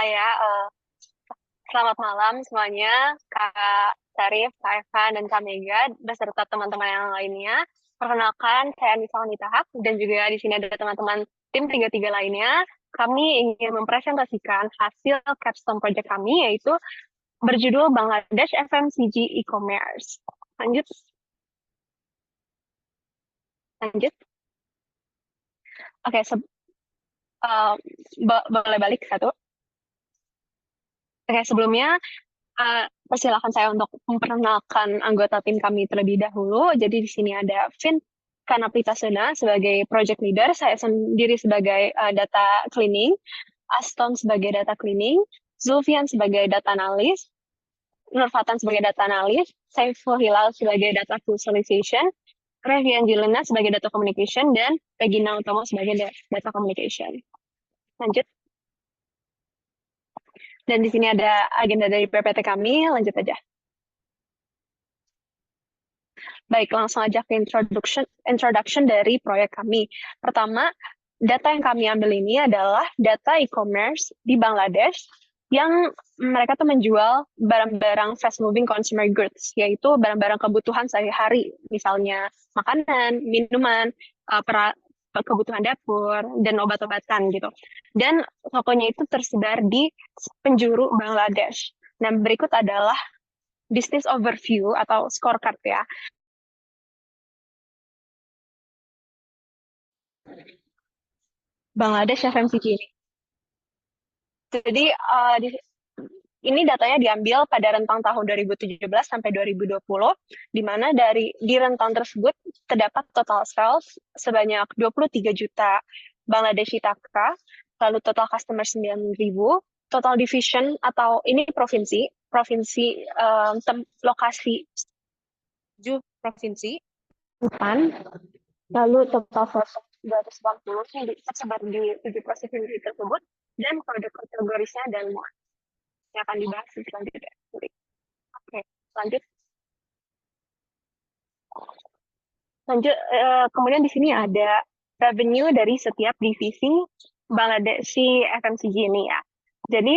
ya. Selamat malam semuanya, Kak Sarif, Kak Evan, dan Kak Mega, beserta teman-teman yang lainnya. Perkenalkan, saya Anissa Wanitahak, dan juga di sini ada teman-teman tim 33 lainnya. Kami ingin mempresentasikan hasil capstone project kami, yaitu berjudul Bangladesh FMCG E-Commerce. Lanjut. Lanjut. Oke, boleh balik satu. Oke, sebelumnya persilakan saya untuk memperkenalkan anggota tim kami terlebih dahulu. Jadi di sini ada Vin Kanapitasena sebagai project leader, saya sendiri sebagai data cleaning, Aston sebagai data cleaning, Zulfian sebagai data analyst, Nurfatan sebagai data analyst, Saiful Hilal sebagai data visualization, Revi Angelina sebagai data communication, dan Regina Utomo sebagai data communication. Lanjut. Dan di sini ada agenda dari PPT kami, lanjut aja. Baik, langsung aja ke introduction dari proyek kami. Pertama, data yang kami ambil ini adalah data e-commerce di Bangladesh yang mereka tuh menjual barang-barang fast moving consumer goods, yaitu barang-barang kebutuhan sehari-hari, misalnya makanan, minuman, kebutuhan dapur, dan obat-obatan gitu. Dan tokonya itu tersebar di penjuru Bangladesh. Nah, berikut adalah business overview atau scorecard ya. Bangladesh FMCG ini. Jadi ini datanya diambil pada rentang tahun 2017 sampai 2020, di mana di rentang tersebut terdapat total sales sebanyak 23 juta Bangladeshi taka, lalu total customer 9.000, total division atau ini provinsi lokasi 7 provinsi, Bukan, lalu total sales 280 yang tersebar di 7 provinsi tersebut, dan kode kategorisnya dan yang akan dibahas selanjutnya. Oke, lanjut. Kemudian di sini ada revenue dari setiap divisi Bangladeshi FMCG ini ya. Jadi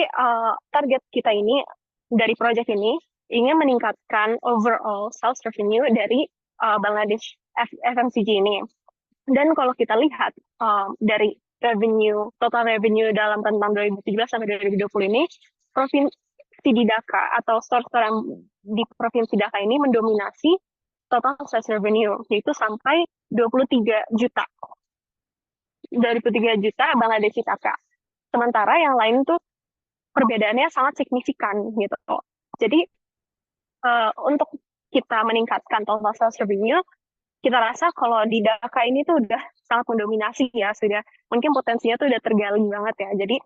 target kita ini dari project ini ingin meningkatkan overall sales revenue dari Bangladesh FMCG ini. Dan kalau kita lihat dari total revenue dalam rentang 2017 sampai 2020 ini, provinsi di Dhaka atau store-store yang di provinsi Dhaka ini mendominasi total sales revenue, yaitu sampai 23 juta. 23 juta Bangladeshi taka. Sementara yang lain tuh perbedaannya sangat signifikan gitu. Jadi untuk kita meningkatkan total sales revenue, kita rasa kalau di Dhaka ini tuh udah sangat mendominasi ya, sudah mungkin potensinya tuh udah tergali banget ya. Jadi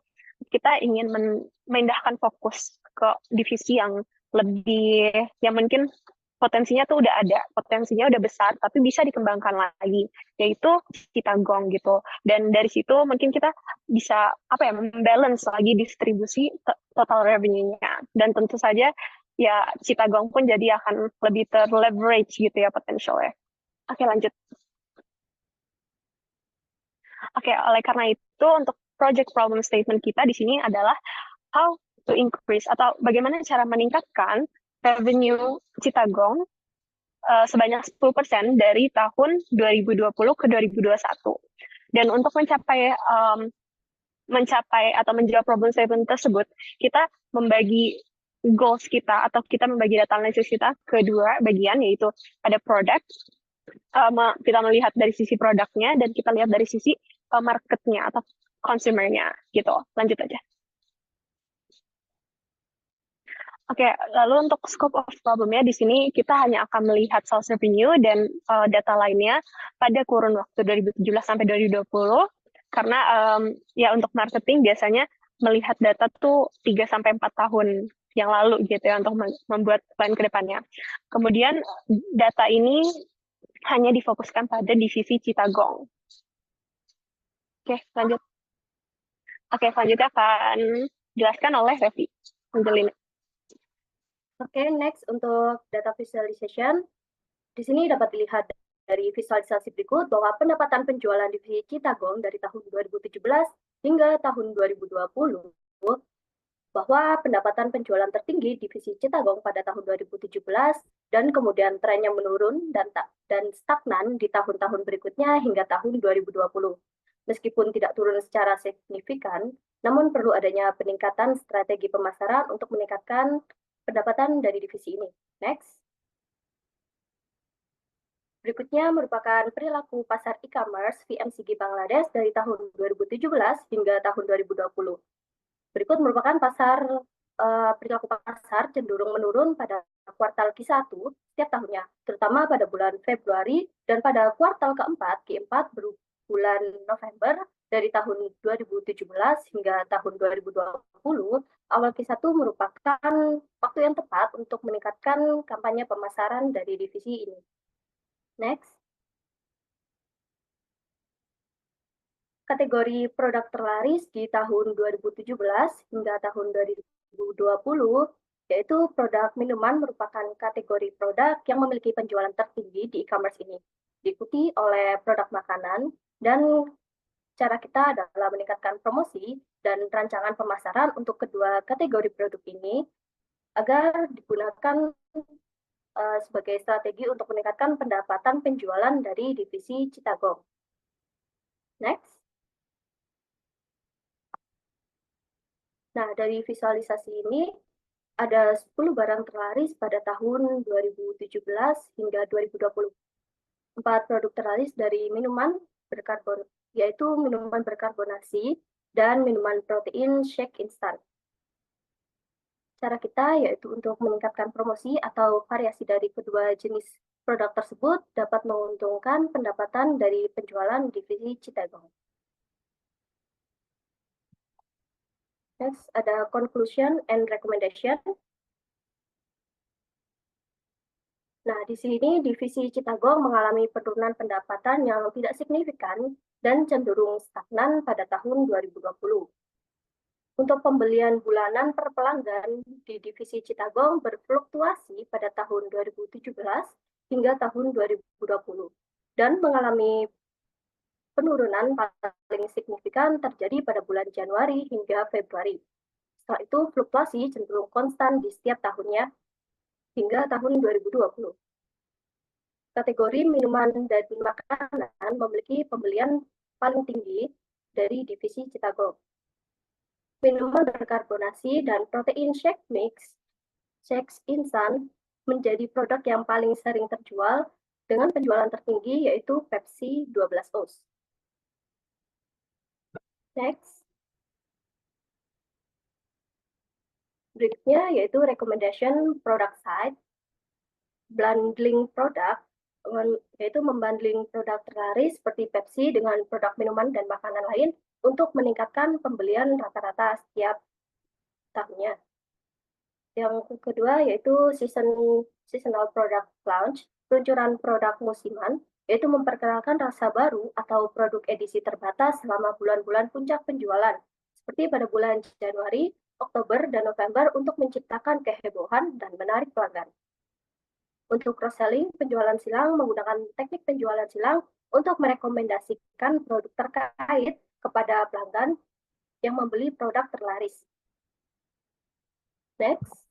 kita ingin memindahkan fokus ke divisi yang lebih, yang mungkin potensinya tuh udah ada, potensinya udah besar, tapi bisa dikembangkan lagi, yaitu Chittagong gitu. Dan dari situ mungkin kita bisa membalance lagi distribusi total revenue-nya. Dan tentu saja ya Chittagong pun jadi akan lebih terleverage gitu ya potensialnya. Oke, lanjut. Oke, oleh karena itu untuk project problem statement kita di sini adalah how to increase atau bagaimana cara meningkatkan revenue Chittagong sebanyak 10% dari tahun 2020 ke 2021. Dan untuk mencapai atau menjawab problem statement tersebut, kita membagi goals kita atau kita membagi data analisis kita ke dua bagian, yaitu ada product, kita melihat dari sisi produknya, dan kita lihat dari sisi marketnya atau consumernya gitu. Lanjut aja. Oke, lalu untuk scope of problemnya di sini kita hanya akan melihat sales revenue dan data lainnya pada kurun waktu 2017 sampai 2020, karena ya untuk marketing biasanya melihat data tuh 3 sampai 4 tahun yang lalu gitu ya untuk membuat plan ke depannya. Kemudian data ini hanya difokuskan pada divisi Chittagong. Oke, lanjut. Oke, selanjutnya akan dijelaskan oleh Revi Angelina. Oke, next untuk data visualization. Di sini dapat dilihat dari visualisasi berikut bahwa pendapatan penjualan divisi Chittagong dari tahun 2017 hingga tahun 2020 bahwa pendapatan penjualan tertinggi divisi Chittagong pada tahun 2017 dan kemudian trennya menurun dan stagnan di tahun-tahun berikutnya hingga tahun 2020. Meskipun tidak turun secara signifikan, namun perlu adanya peningkatan strategi pemasaran untuk meningkatkan pendapatan dari divisi ini. Next. Berikutnya merupakan perilaku pasar e-commerce VMCG Bangladesh dari tahun 2017 hingga tahun 2020. Berikut merupakan perilaku pasar cenderung menurun pada kuartal Q1 setiap tahunnya, terutama pada bulan Februari dan pada kuartal Q4 bulan November dari tahun 2017 hingga tahun 2020. Awal Q1 merupakan waktu yang tepat untuk meningkatkan kampanye pemasaran dari divisi ini. Next. Kategori produk terlaris di tahun 2017 hingga tahun 2020, yaitu produk minuman merupakan kategori produk yang memiliki penjualan tertinggi di e-commerce ini. Diikuti oleh produk makanan, dan cara kita adalah meningkatkan promosi dan rancangan pemasaran untuk kedua kategori produk ini agar digunakan sebagai strategi untuk meningkatkan pendapatan penjualan dari divisi Chittagong. Next. Nah, dari visualisasi ini, ada 10 barang terlaris pada tahun 2017 hingga 2020. 4 produk terlaris dari minuman yaitu minuman berkarbonasi dan minuman protein shake instan. Cara kita yaitu untuk meningkatkan promosi atau variasi dari kedua jenis produk tersebut dapat menguntungkan pendapatan dari penjualan divisi Chittagong. Next, ada conclusion and recommendation. Nah, di sini divisi Chittagong mengalami penurunan pendapatan yang tidak signifikan dan cenderung stagnan pada tahun 2020. Untuk pembelian bulanan per pelanggan di divisi Chittagong berfluktuasi pada tahun 2017 hingga tahun 2020 dan mengalami penurunan paling signifikan terjadi pada bulan Januari hingga Februari. Setelah itu, fluktuasi cenderung konstan di setiap tahunnya hingga tahun 2020. Kategori minuman dan makanan memiliki pembelian paling tinggi dari divisi Chittagong. Minuman berkarbonasi dan protein shake mix, shake instan, menjadi produk yang paling sering terjual dengan penjualan tertinggi yaitu Pepsi 12 oz. Next. Berikutnya yaitu recommendation product side, bundling product, yaitu membundling produk terlaris seperti Pepsi dengan produk minuman dan makanan lain untuk meningkatkan pembelian rata-rata setiap tahunnya. Yang kedua yaitu seasonal product launch, peluncuran produk musiman, yaitu memperkenalkan rasa baru atau produk edisi terbatas selama bulan-bulan puncak penjualan, seperti pada bulan Januari, Oktober, dan November untuk menciptakan kehebohan dan menarik pelanggan. Untuk cross-selling, penjualan silang menggunakan teknik penjualan silang untuk merekomendasikan produk terkait kepada pelanggan yang membeli produk terlaris. Next.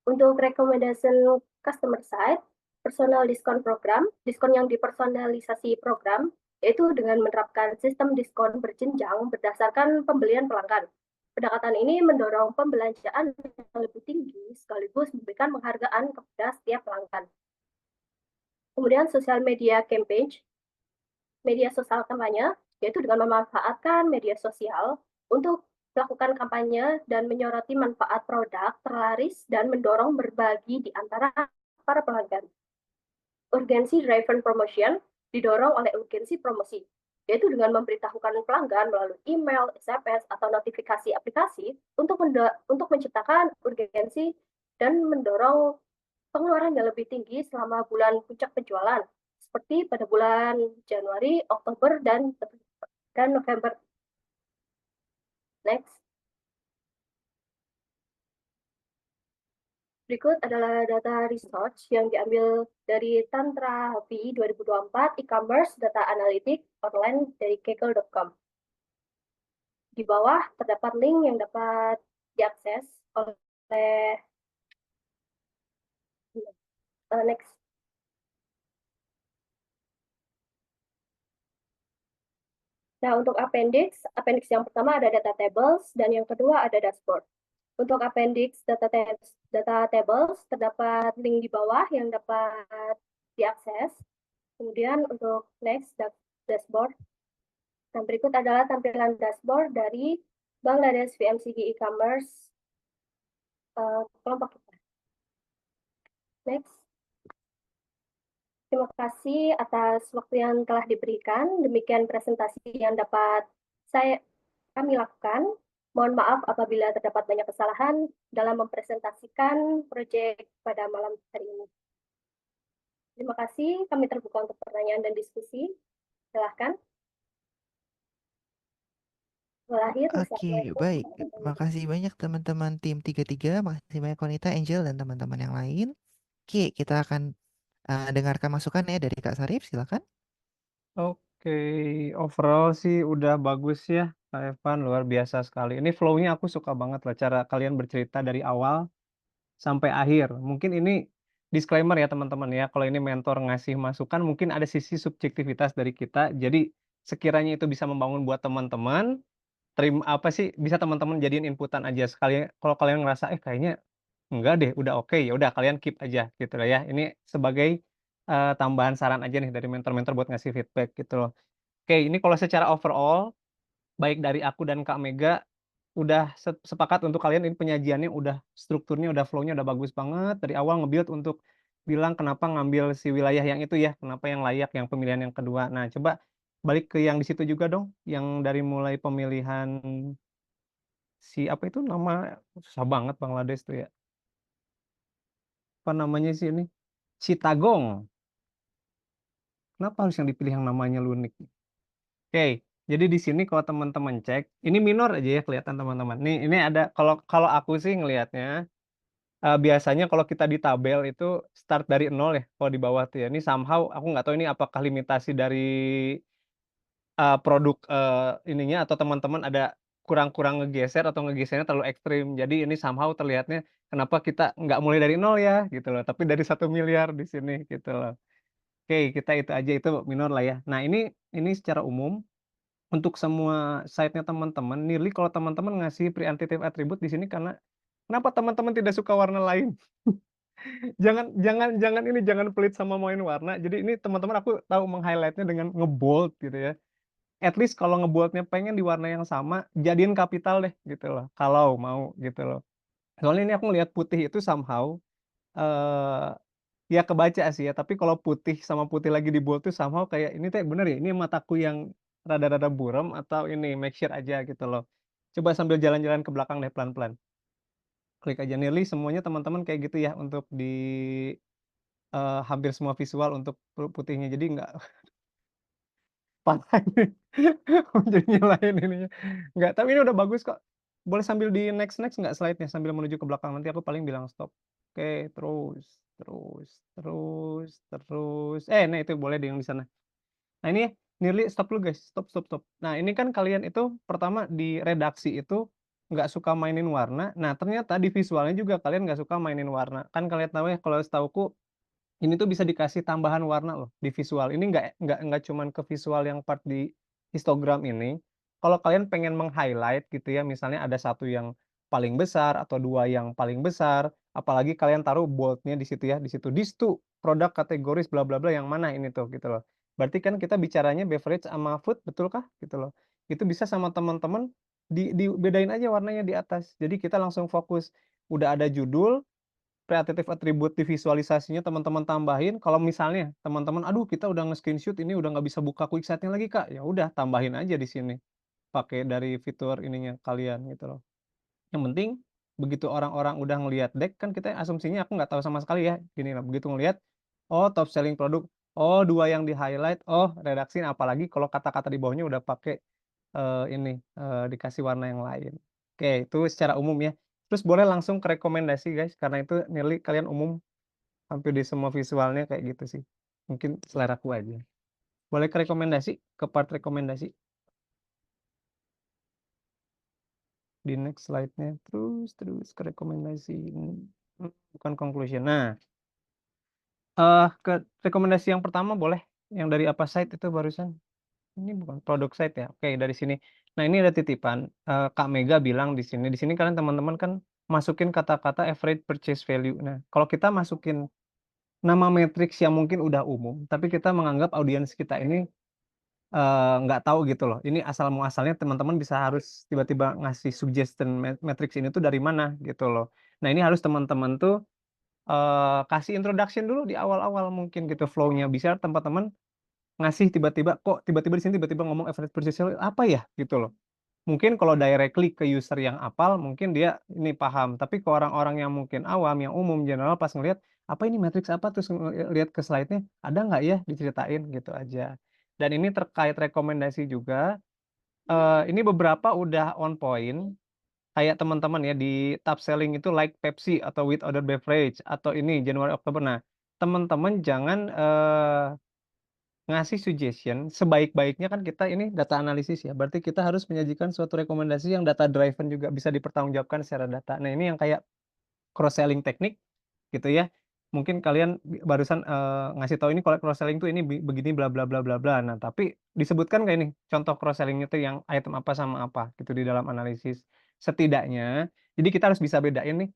Untuk recommendation customer side, personal discount program, diskon yang dipersonalisasi program, yaitu dengan menerapkan sistem diskon berjenjang berdasarkan pembelian pelanggan. Pendekatan ini mendorong pembelanjaan yang lebih tinggi sekaligus memberikan penghargaan kepada setiap pelanggan. Kemudian social media campaign, media sosial kampanye, yaitu dengan memanfaatkan media sosial untuk melakukan kampanye dan menyoroti manfaat produk terlaris dan mendorong berbagi di antara para pelanggan. Urgensi driven promotion didorong oleh urgensi promosi, yaitu dengan memberitahukan pelanggan melalui email, SMS, atau notifikasi aplikasi untuk menciptakan urgensi dan mendorong pengeluaran yang lebih tinggi selama bulan puncak penjualan, seperti pada bulan Januari, Oktober, dan November. Next. Berikut adalah data research yang diambil dari Tantra Happy 2024 e-commerce data analytics online dari kaggle.com. Di bawah terdapat link yang dapat diakses oleh next. Nah, untuk appendix yang pertama ada data tables dan yang kedua ada dashboard. Untuk appendix data tables terdapat link di bawah yang dapat diakses. Kemudian untuk next dashboard. Yang berikut adalah tampilan dashboard dari Bangladesh VMCG e-commerce kelompok kita. Next. Terima kasih atas waktu yang telah diberikan. Demikian presentasi yang dapat kami lakukan. Mohon maaf apabila terdapat banyak kesalahan dalam mempresentasikan proyek pada malam hari ini. Terima kasih, kami terbuka untuk pertanyaan dan diskusi. Silahkan. Oke, baik. Makasih banyak teman-teman tim 33, makasih banyak Konita, Angel, dan teman-teman yang lain. Oke, kita akan dengarkan masukan ya dari Kak Sarif, silakan. Oke, overall sih udah bagus ya, Kak Evan, luar biasa sekali. Ini flow-nya aku suka banget lah, cara kalian bercerita dari awal sampai akhir. Mungkin ini disclaimer ya teman-teman ya, kalau ini mentor ngasih masukan, mungkin ada sisi subjektivitas dari kita. Jadi sekiranya itu bisa membangun buat teman-teman, apa sih, bisa teman-teman jadiin inputan aja. Sekali kalau kalian ngerasa, kayaknya enggak deh, udah oke, ya udah kalian keep aja gitu lah ya. Ini sebagai tambahan saran aja nih dari mentor-mentor buat ngasih feedback gitu loh. Oke, ini kalau secara overall, baik dari aku dan Kak Mega, udah sepakat untuk kalian ini penyajiannya udah strukturnya, udah flow-nya udah bagus banget. Dari awal nge-build untuk bilang kenapa ngambil si wilayah yang itu ya, kenapa yang layak, yang pemilihan yang kedua. Nah, coba balik ke yang di situ juga dong, yang dari mulai pemilihan si apa itu nama, susah banget Bangladesh tuh ya. Apa namanya sih ini? Chittagong. Kenapa harus yang dipilih yang namanya Lunik? Oke, jadi di sini kalau teman-teman cek, ini minor aja ya kelihatan teman-teman. Nih, ini ada kalau kalau aku sih ngelihatnya biasanya kalau kita di tabel itu start dari nol ya, kalau di bawah tuh ya. Ini somehow aku nggak tahu ini apakah limitasi dari produk ininya atau teman-teman ada kurang-kurang ngegeser atau ngegesernya terlalu ekstrim. Jadi ini somehow terlihatnya kenapa kita nggak mulai dari nol ya gitu loh, tapi dari 1 miliar di sini gitu loh. Oke, kita itu aja itu minor lah ya. Nah, ini secara umum untuk semua site-nya teman-teman, nearly kalau teman-teman ngasih pre-annotative attribute di sini karena kenapa teman-teman tidak suka warna lain? Jangan jangan jangan ini, jangan pelit sama main warna. Jadi ini teman-teman aku tahu meng-highlight-nya dengan ngebold gitu ya. At least kalau ngebold-nya pengen di warna yang sama, jadiin kapital deh gitu loh, kalau mau gitu loh. Soalnya ini aku ngelihat putih itu somehow eh ya kebaca sih ya, tapi kalau putih sama putih lagi di bold tuh somehow kayak ini teh bener ya, ini mataku yang rada-rada buram atau ini make sure aja gitu loh. Coba sambil jalan-jalan ke belakang deh pelan-pelan. Klik aja nearly semuanya teman-teman kayak gitu ya untuk di hampir semua visual untuk putihnya. Jadi nggak patah ini. Jadi nyalain ininya. Nggak, tapi ini udah bagus kok. Boleh sambil di next nggak slide-nya sambil menuju ke belakang, nanti aku paling bilang stop. Oke, terus terus terus terus. Nah itu boleh di yang di sana. Nah ini nearly stop dulu guys, stop stop stop. Nah ini kan kalian itu pertama di redaksi itu nggak suka mainin warna. Nah ternyata di visualnya juga kalian nggak suka mainin warna. Kan kalian tahu ya kalau setauku ini tuh bisa dikasih tambahan warna loh di visual. Ini nggak cuman ke visual yang part di histogram ini. Kalau kalian pengen meng-highlight gitu ya, misalnya ada satu yang paling besar atau dua yang paling besar, apalagi kalian taruh boldnya di situ ya, di situ these two produk kategoris bla bla bla yang mana ini tuh gitu loh. Berarti kan kita bicaranya beverage sama food, betul kah gitu loh. Itu bisa sama teman-teman dibedain aja warnanya di atas. Jadi kita langsung fokus. Udah ada judul, kreatif atribut di visualisasinya teman-teman tambahin. Kalau misalnya teman-teman, aduh kita udah nge-screenshot ini udah nggak bisa buka quick set-nya lagi kak, ya udah tambahin aja di sini pakai dari fitur ininya kalian gitu loh. Yang penting begitu orang-orang udah ngelihat deck kan kita asumsinya aku nggak tahu sama sekali ya gini lah, begitu ngelihat oh top selling produk, oh dua yang di highlight, oh redaksi, apalagi kalau kata-kata di bawahnya udah pakai dikasih warna yang lain. Oke, itu secara umum ya. Terus boleh langsung ke rekomendasi guys, karena itu nearly kalian umum hampir di semua visualnya kayak gitu sih. Mungkin seleraku aja. Boleh ke rekomendasi, ke part rekomendasi. di next slide-nya. Terus ke rekomendasi. Bukan conclusion. Nah, ke rekomendasi yang pertama boleh. Yang dari apa site itu barusan? Ini bukan produk site ya. Oke, dari sini. Nah, ini ada titipan. Kak Mega bilang di sini. Di sini kalian teman-teman kan masukin kata-kata average purchase value. Nah, kalau kita masukin nama matrix yang mungkin udah umum, tapi kita menganggap audiens kita ini nggak tahu gitu loh. Ini asal muasalnya teman-teman bisa harus tiba-tiba ngasih suggestion matrix ini tuh dari mana gitu loh. Nah, ini harus teman-teman tuh kasih introduction dulu di awal-awal mungkin gitu flow-nya. Bisa teman-teman ngasih tiba-tiba kok tiba-tiba di sini tiba-tiba ngomong average purchase value apa ya gitu loh. Mungkin kalau directly ke user yang apal mungkin dia ini paham, tapi ke orang-orang yang mungkin awam, yang umum general pas ngelihat apa ini matrix apa terus lihat ke slide-nya ada nggak ya diceritain gitu aja. Dan ini terkait rekomendasi juga. Ini beberapa udah on point. Kayak teman-teman ya di top selling itu like Pepsi atau with other beverage atau ini Januari Oktober. Nah, teman-teman jangan ngasih suggestion sebaik-baiknya kan kita ini data analisis ya. Berarti kita harus menyajikan suatu rekomendasi yang data driven juga bisa dipertanggungjawabkan secara data. Nah, ini yang kayak cross selling teknik gitu ya. Mungkin kalian barusan ngasih tahu ini kalau cross selling tuh ini begini bla bla bla bla bla. Nah, tapi disebutkan nggak ini contoh cross sellingnya tuh yang item apa sama apa gitu di dalam analisis. Setidaknya, jadi kita harus bisa bedain nih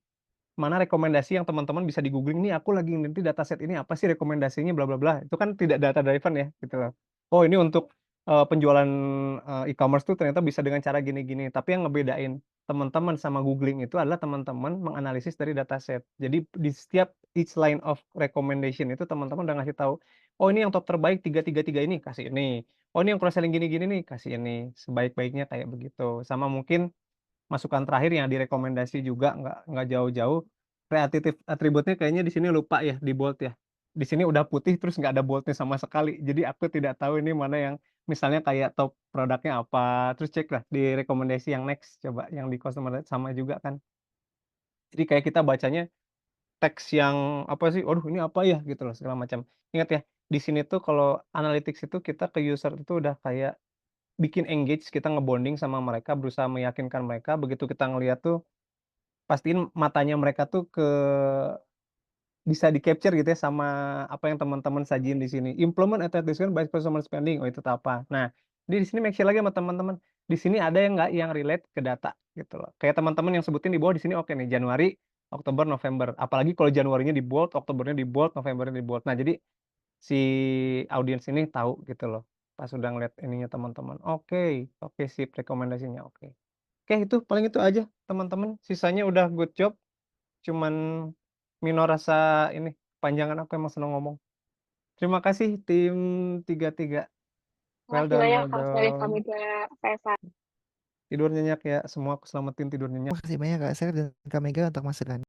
mana rekomendasi yang teman-teman bisa di googling nih aku lagi nanti dataset ini apa sih rekomendasinya bla bla bla. Itu kan tidak data driven ya gitu loh. Oh, ini untuk penjualan e-commerce tuh ternyata bisa dengan cara gini-gini. Tapi yang ngebedain teman-teman sama googling itu adalah teman-teman menganalisis dari dataset. Jadi di setiap each line of recommendation itu teman-teman udah ngasih tahu, oh ini yang top terbaik 333 ini kasih ini. Oh ini yang cross selling gini-gini nih kasih ini. Sebaik-baiknya kayak begitu. Sama mungkin masukan terakhir yang direkomendasi juga nggak jauh-jauh. Creative attribute-nya kayaknya di sini lupa ya di bold ya. Di sini udah putih terus nggak ada bold-nya sama sekali. Jadi aku tidak tahu ini mana yang misalnya kayak top produknya apa. Terus cek lah di rekomendasi yang next coba yang di customer sama juga kan. Jadi kayak kita bacanya teks yang apa sih? Waduh ini apa ya gitu loh segala macam. Ingat ya, di sini tuh kalau analytics itu kita ke user itu udah kayak bikin engage, kita ngebonding sama mereka, berusaha meyakinkan mereka, begitu kita ngelihat tuh pastiin matanya mereka tuh bisa di-capture gitu ya sama apa yang teman-teman sajiin di sini. Implement atau discount by customer spending. Oh, itu apa? Nah, di sini make sure lagi sama teman-teman. Di sini ada yang nggak yang relate ke data gitu loh. Kayak teman-teman yang sebutin di bawah di sini oke nih Januari, Oktober, November. Apalagi kalau Januarinya di bold, Oktobernya di bold, Novembernya di bold. Nah, jadi si audiens ini tahu gitu loh. Pas udah ngeliat ininya teman-teman. Oke, oke sip rekomendasinya. Oke. Oke, itu paling itu aja teman-teman. Sisanya udah good job. Cuman minor rasa ini panjangan aku emang seneng ngomong. Terima kasih tim 33. Well Makasih done, banyak well Kak Sarif, kami done. juga Faisal. Tidur nyenyak ya semua, aku selamatin tidur nyenyak. Terima kasih banyak Kak Sarif dan Kak Mega untuk masukan.